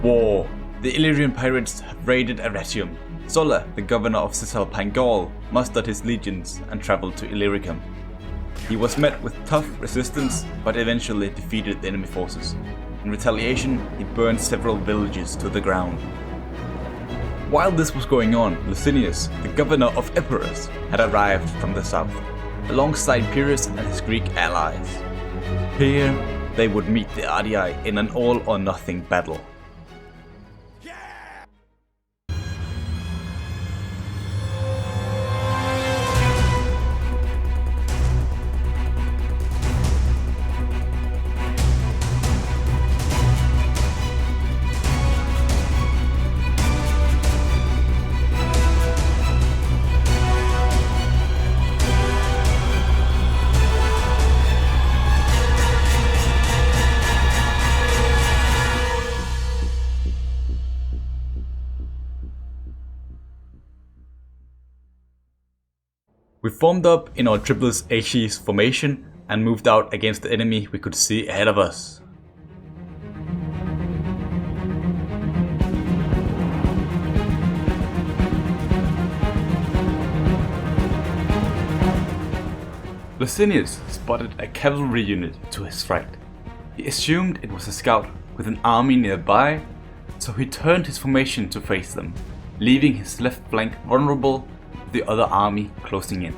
War. The Illyrian pirates have raided Arretium. Sulla, the governor of Cisalpine Gaul, mustered his legions and travelled to Illyricum. He was met with tough resistance, but eventually defeated the enemy forces. In retaliation, he burned several villages to the ground. While this was going on, Luscinius, the governor of Epirus, had arrived from the south, alongside Pyrrhus and his Greek allies. Here, they would meet the Ardii in an all-or-nothing battle. We formed up in our Triplice Aches formation and moved out against the enemy we could see ahead of us. Luscinius spotted a cavalry unit to his right. He assumed it was a scout with an army nearby, so he turned his formation to face them, leaving his left flank vulnerable, the other army closing in.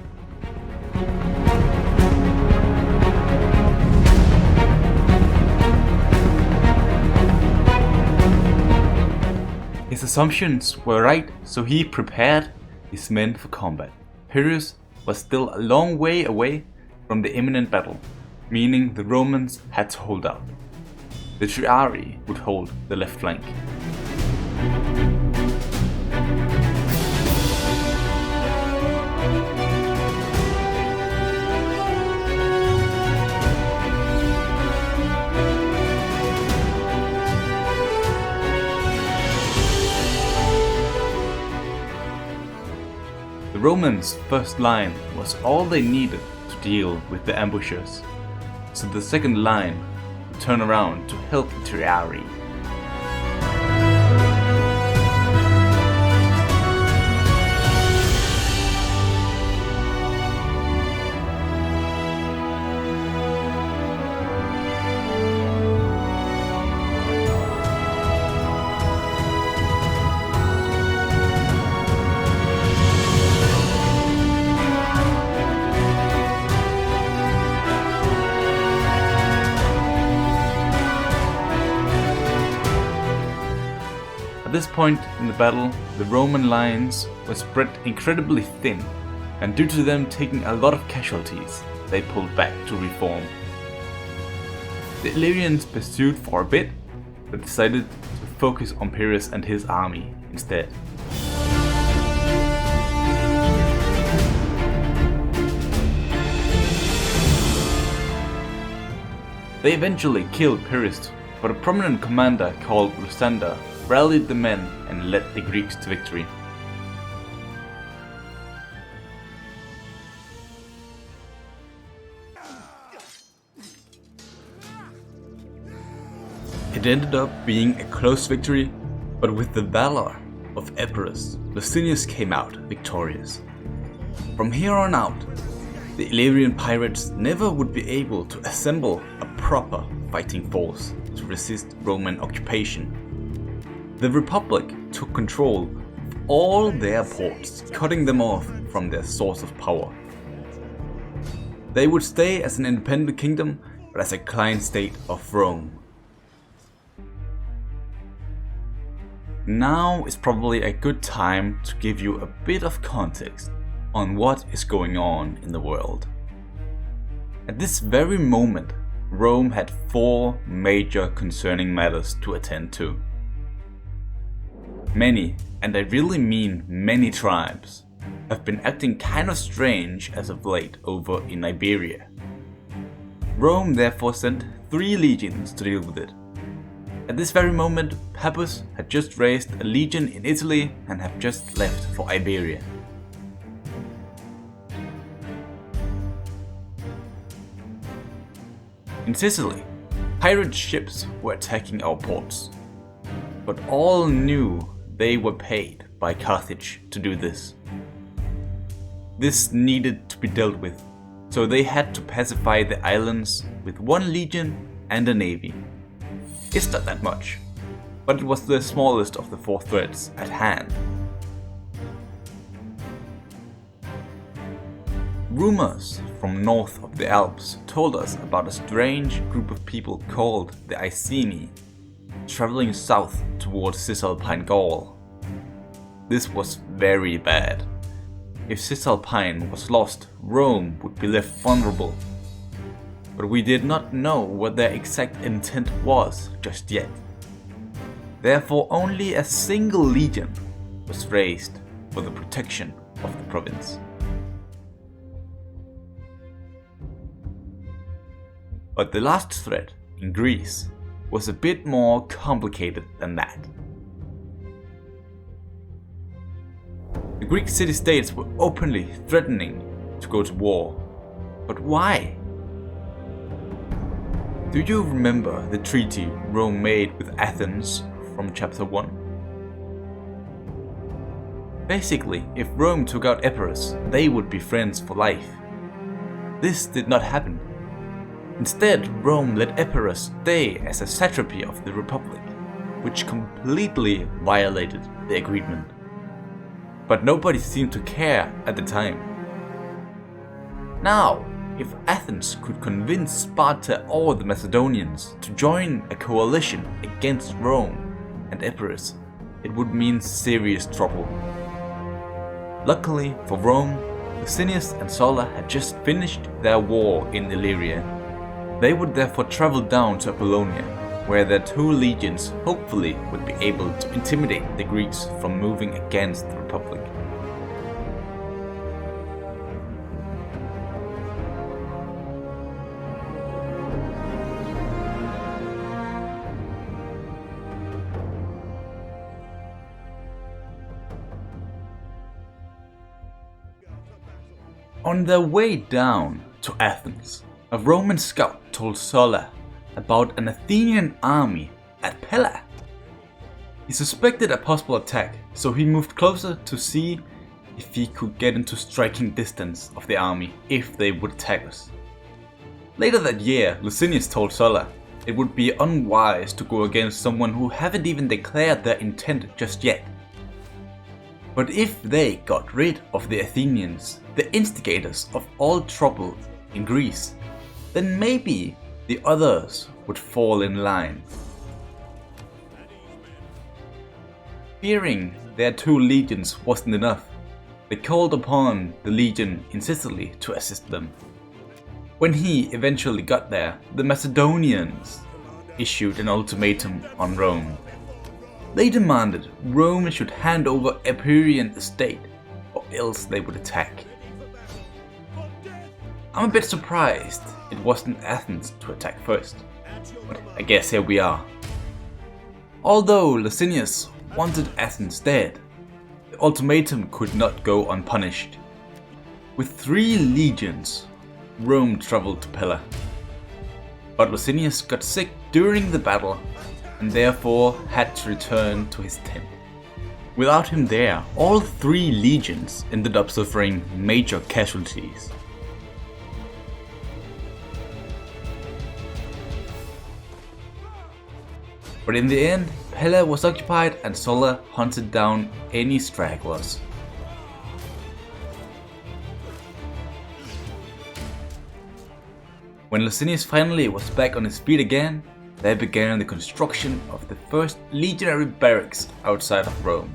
His assumptions were right, so he prepared his men for combat. Pyrrhus was still a long way away from the imminent battle, meaning the Romans had to hold out. The Triarii would hold the left flank. The Romans' first line was all they needed to deal with the ambushers, so the second line would turn around to help the Triarii. At this point in the battle, the Roman lines were spread incredibly thin, and due to them taking a lot of casualties, they pulled back to reform. The Illyrians pursued for a bit, but decided to focus on Pyrrhus and his army instead. They eventually killed Pyrrhus, but a prominent commander called Lysander rallied the men and led the Greeks to victory. It ended up being a close victory, but with the valor of Epirus, Luscinius came out victorious. From here on out, the Illyrian pirates never would be able to assemble a proper fighting force to resist Roman occupation. The Republic took control of all their ports, cutting them off from their source of power. They would stay as an independent kingdom, but as a client state of Rome. Now is probably a good time to give you a bit of context on what is going on in the world. At this very moment, Rome had 4 major concerning matters to attend to. Many, and I really mean many tribes, have been acting kind of strange as of late over in Iberia. Rome therefore sent 3 legions to deal with it. At this very moment, Papus had just raised a legion in Italy and have just left for Iberia. In Sicily, pirate ships were attacking our ports. but all knew they were paid by Carthage to do this. This needed to be dealt with, so they had to pacify the islands with 1 legion and a navy. It's not that much, but it was the smallest of the 4 threats at hand. Rumors from north of the Alps told us about a strange group of people called the Iceni, traveling south towards Cisalpine Gaul. This was very bad. If Cisalpine was lost, Rome would be left vulnerable. But we did not know what their exact intent was just yet. Therefore, only a single legion was raised for the protection of the province. But the last threat, in Greece, was a bit more complicated than that. The Greek city-states were openly threatening to go to war. But why? Do you remember the treaty Rome made with Athens from chapter 1? Basically, if Rome took out Epirus, they would be friends for life. This did not happen. Instead, Rome let Epirus stay as a satrapy of the Republic, which completely violated the agreement. But nobody seemed to care at the time. Now, if Athens could convince Sparta or the Macedonians to join a coalition against Rome and Epirus, it would mean serious trouble. Luckily for Rome, Luscinius and Sulla had just finished their war in Illyria. They would therefore travel down to Apollonia, where their 2 legions hopefully would be able to intimidate the Greeks from moving against the Republic. On their way down to Athens, a Roman scout told Sulla about an Athenian army at Pella. He suspected a possible attack, so he moved closer to see if he could get into striking distance of the army if they would attack us. Later that year, Luscinius told Sulla it would be unwise to go against someone who haven't even declared their intent just yet. But if they got rid of the Athenians, the instigators of all trouble in Greece, then maybe the others would fall in line. Fearing their 2 legions wasn't enough, they called upon the legion in Sicily to assist them. When he eventually got there, the Macedonians issued an ultimatum on Rome. They demanded Rome should hand over Imperian estate, or else they would attack. I'm a bit surprised it wasn't Athens to attack first, but I guess here we are. Although Luscinius wanted Athens dead, the ultimatum could not go unpunished. With 3 legions, Rome traveled to Pella. But Luscinius got sick during the battle and therefore had to return to his tent. Without him there, all 3 legions ended up suffering major casualties. But in the end, Pella was occupied and Sulla hunted down any stragglers. When Luscinius finally was back on his feet again, there began the construction of the first legionary barracks outside of Rome.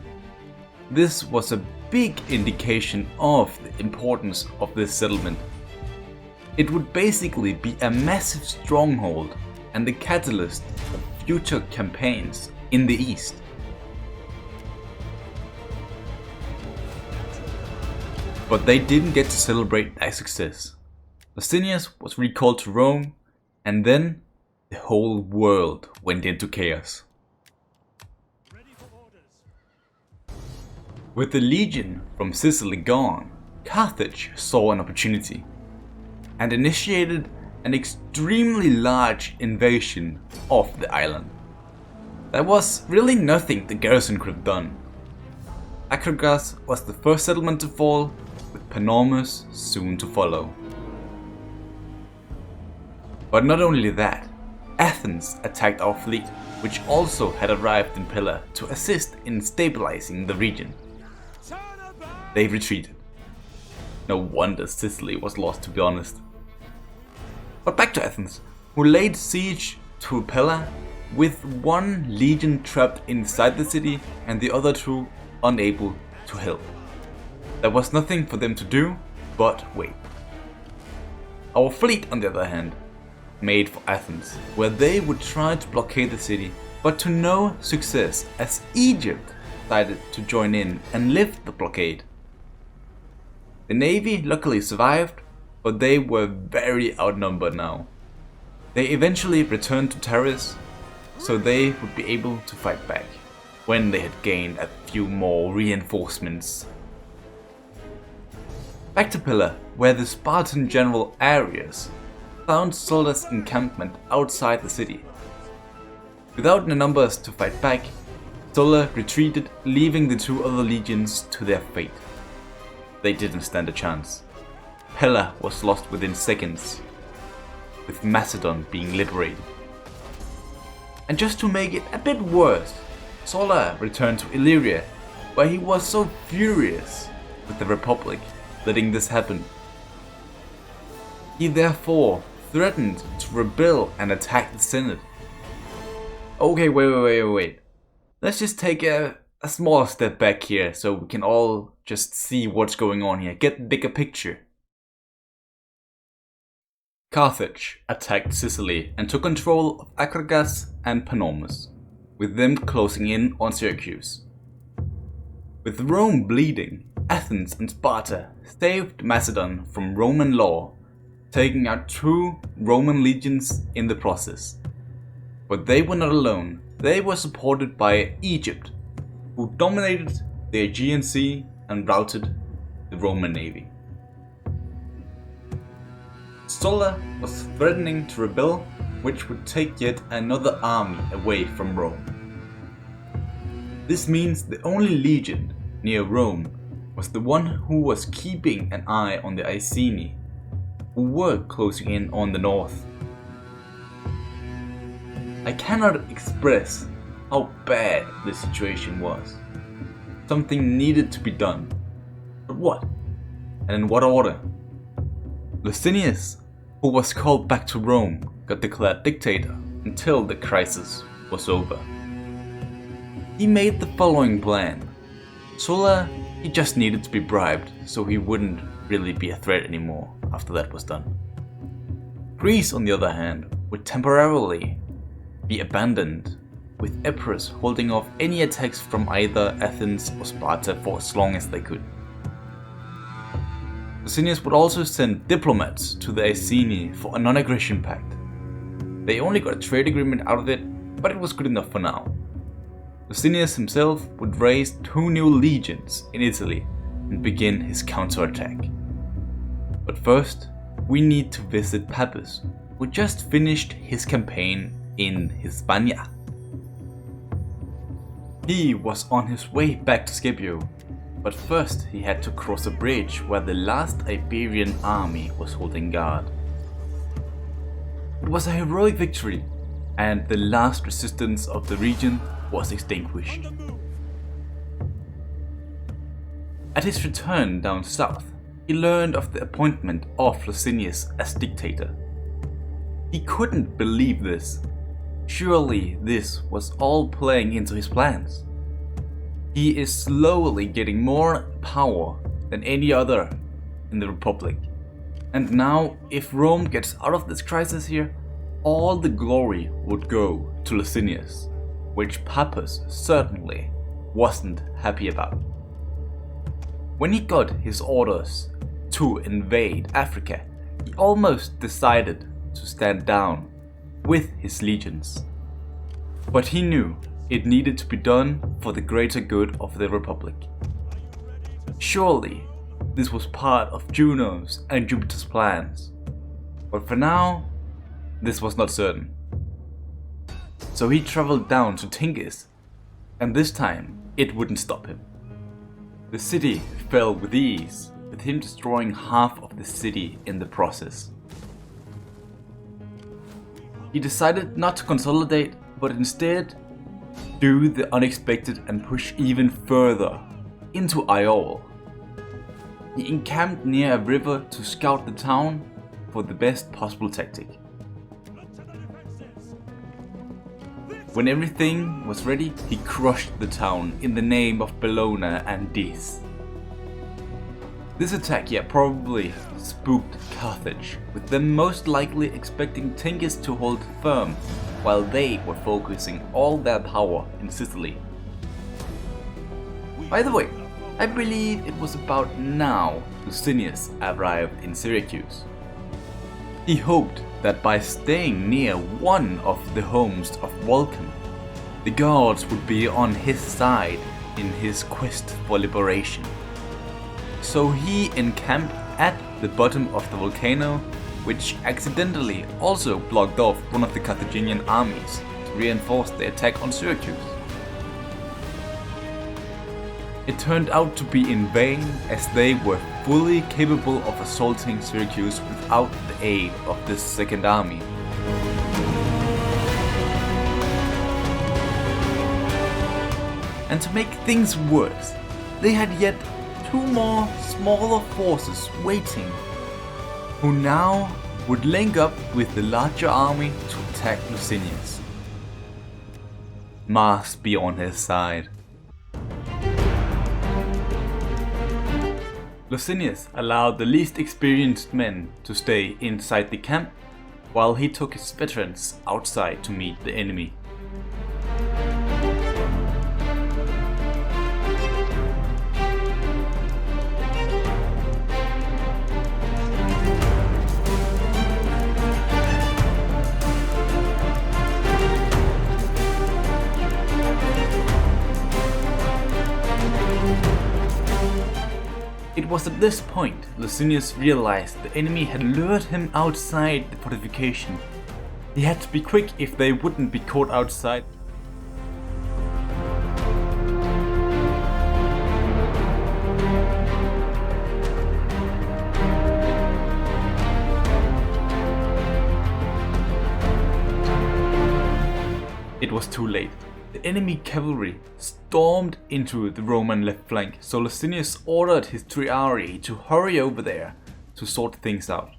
This was a big indication of the importance of this settlement. It would basically be a massive stronghold and the catalyst of future campaigns in the east. But they didn't get to celebrate their success. Luscinius was recalled to Rome, and then the whole world went into chaos. With the legion from Sicily gone, Carthage saw an opportunity and initiated an extremely large invasion of the island. There was really nothing the garrison could have done. Akragas was the first settlement to fall, with Panormus soon to follow. But not only that, Athens attacked our fleet, which also had arrived in Pella to assist in stabilizing the region. They retreated. No wonder Sicily was lost, to be honest. But back to Athens, who laid siege to Pella with one legion trapped inside the city and the other two unable to help. There was nothing for them to do but wait. Our fleet, on the other hand, made for Athens, where they would try to blockade the city, but to no success as Egypt decided to join in and lift the blockade. The navy luckily survived, but they were very outnumbered now. They eventually returned to Taris, so they would be able to fight back when they had gained a few more reinforcements. Back to Pella, where the Spartan general Arius found Sulla's encampment outside the city. Without the numbers to fight back, Sulla retreated, leaving the two other legions to their fate. They didn't stand a chance. Pella was lost within seconds, with Macedon being liberated. And just to make it a bit worse, Sulla returned to Illyria, where he was so furious with the Republic letting this happen. He therefore threatened to rebel and attack the Senate. Okay, wait. Let's just take a small step back here so we can all just see what's going on here, get the bigger picture. Carthage attacked Sicily and took control of Akragas and Panormus, with them closing in on Syracuse. With Rome bleeding, Athens and Sparta saved Macedon from Roman law, taking out 2 Roman legions in the process. But they were not alone. They were supported by Egypt, who dominated the Aegean Sea and routed the Roman navy. Sulla was threatening to rebel, which would take yet another army away from Rome. This means the only legion near Rome was the one who was keeping an eye on the Iceni, who were closing in on the north. I cannot express how bad the situation was. Something needed to be done. But what? And in what order? Luscinius, who was called back to Rome, got declared dictator until the crisis was over. He made the following plan. Sulla, he just needed to be bribed so he wouldn't really be a threat anymore after that was done. Greece, on the other hand, would temporarily be abandoned, with Epirus holding off any attacks from either Athens or Sparta for as long as they could. Luscinius would also send diplomats to the Iceni for a non-aggression pact. They only got a trade agreement out of it, but it was good enough for now. Luscinius himself would raise 2 new legions in Italy and begin his counterattack. But first, we need to visit Papus, who just finished his campaign in Hispania. He was on his way back to Scipio, but first he had to cross a bridge where the last Iberian army was holding guard. It was a heroic victory, and the last resistance of the region was extinguished. At his return down south, he learned of the appointment of Luscinius as dictator. He couldn't believe this. Surely this was all playing into his plans. He is slowly getting more power than any other in the Republic. And now, if Rome gets out of this crisis here, all the glory would go to Luscinius, which Papus certainly wasn't happy about. When he got his orders to invade Africa, he almost decided to stand down with his legions. But he knew it needed to be done for the greater good of the Republic. Surely this was part of Juno's and Jupiter's plans, but for now, this was not certain. So he traveled down to Tingis, and this time it wouldn't stop him. The city fell with ease, with him destroying half of the city in the process. He decided not to consolidate, but instead do the unexpected and push even further into Iol. He encamped near a river to scout the town for the best possible tactic. When everything was ready, he crushed the town in the name of Bellona and Dis. This attack probably spooked Carthage, with them most likely expecting Tingis to hold firm while they were focusing all their power in Sicily. By the way, I believe it was about now Luscinius arrived in Syracuse. He hoped that by staying near one of the homes of Vulcan, the gods would be on his side in his quest for liberation. So he encamped at the bottom of the volcano, which accidentally also blocked off one of the Carthaginian armies to reinforce the attack on Syracuse. It turned out to be in vain, as they were fully capable of assaulting Syracuse without the aid of this second army. And to make things worse, they had yet two more smaller forces waiting, who now would link up with the larger army to attack Luscinius. Mars be on his side. Luscinius allowed the least experienced men to stay inside the camp, while he took his veterans outside to meet the enemy. It was at this point Luscinius realized the enemy had lured him outside the fortification. He had to be quick if they wouldn't be caught outside. It was too late. The enemy cavalry stormed into the Roman left flank, so Luscinius ordered his triarii to hurry over there to sort things out.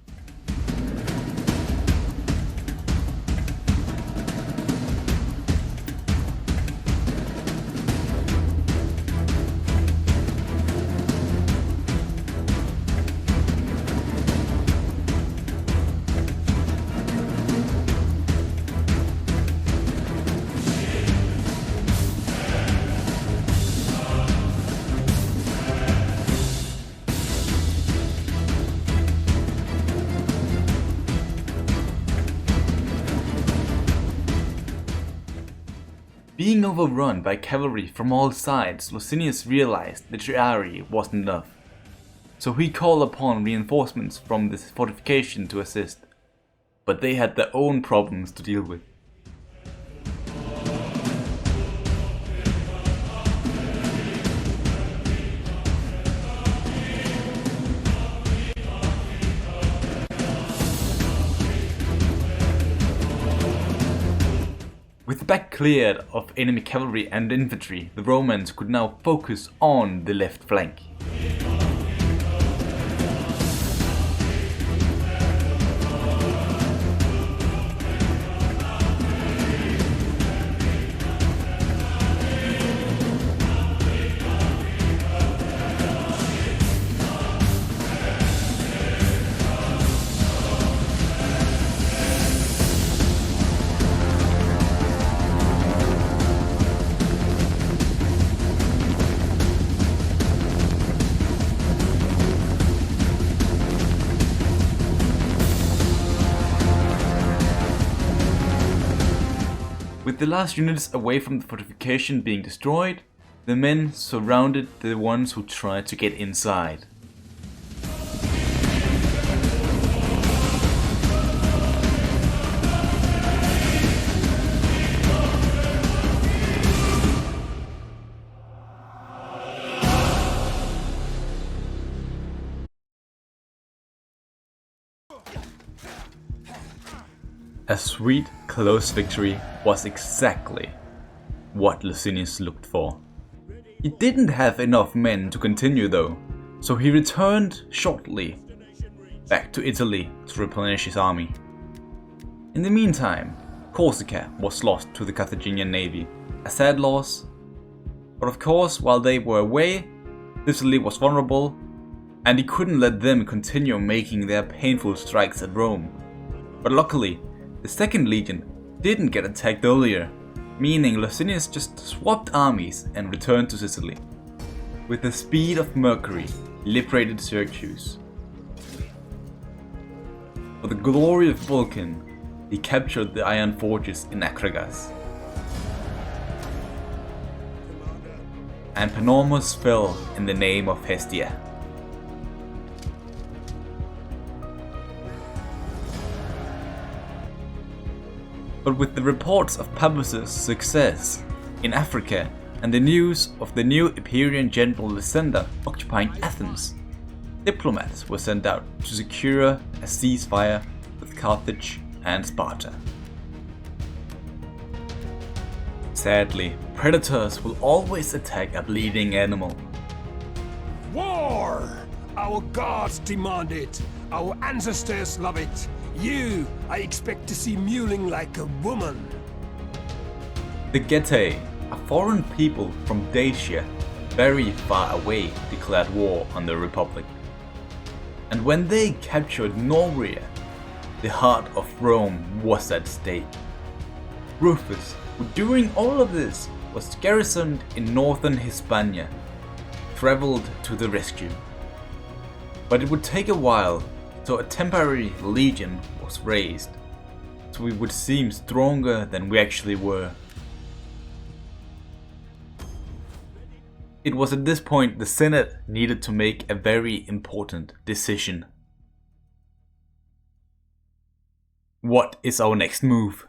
Being overrun by cavalry from all sides, Luscinius realized the triarii wasn't enough. So he called upon reinforcements from the fortification to assist, but they had their own problems to deal with. With the back cleared of enemy cavalry and infantry, the Romans could now focus on the left flank. With the last units away from the fortification being destroyed, the men surrounded the ones who tried to get inside. A sweet, close victory was exactly what Luscinius looked for. He didn't have enough men to continue though, so he returned shortly back to Italy to replenish his army. In the meantime, Corsica was lost to the Carthaginian navy, a sad loss, but of course while they were away, Sicily was vulnerable and he couldn't let them continue making their painful strikes at Rome. But luckily, the second legion didn't get attacked earlier, meaning Luscinius just swapped armies and returned to Sicily. With the speed of Mercury, he liberated Syracuse. For the glory of Vulcan, he captured the iron forges in Akragas. And Panormus fell in the name of Hestia. But with the reports of Papus' success in Africa and the news of the new Imperial general Lysander occupying Athens, diplomats were sent out to secure a ceasefire with Carthage and Sparta. Sadly, predators will always attack a bleeding animal. War! Our gods demand it. Our ancestors love it. You, I expect to see mewling like a woman. The Getae, a foreign people from Dacia, very far away, declared war on the Republic. And when they captured Illyria, the heart of Rome was at stake. Rufus, who during all of this was garrisoned in northern Hispania, traveled to the rescue. But it would take a while, so a temporary legion was raised, so we would seem stronger than we actually were. It was at this point the Senate needed to make a very important decision. What is our next move?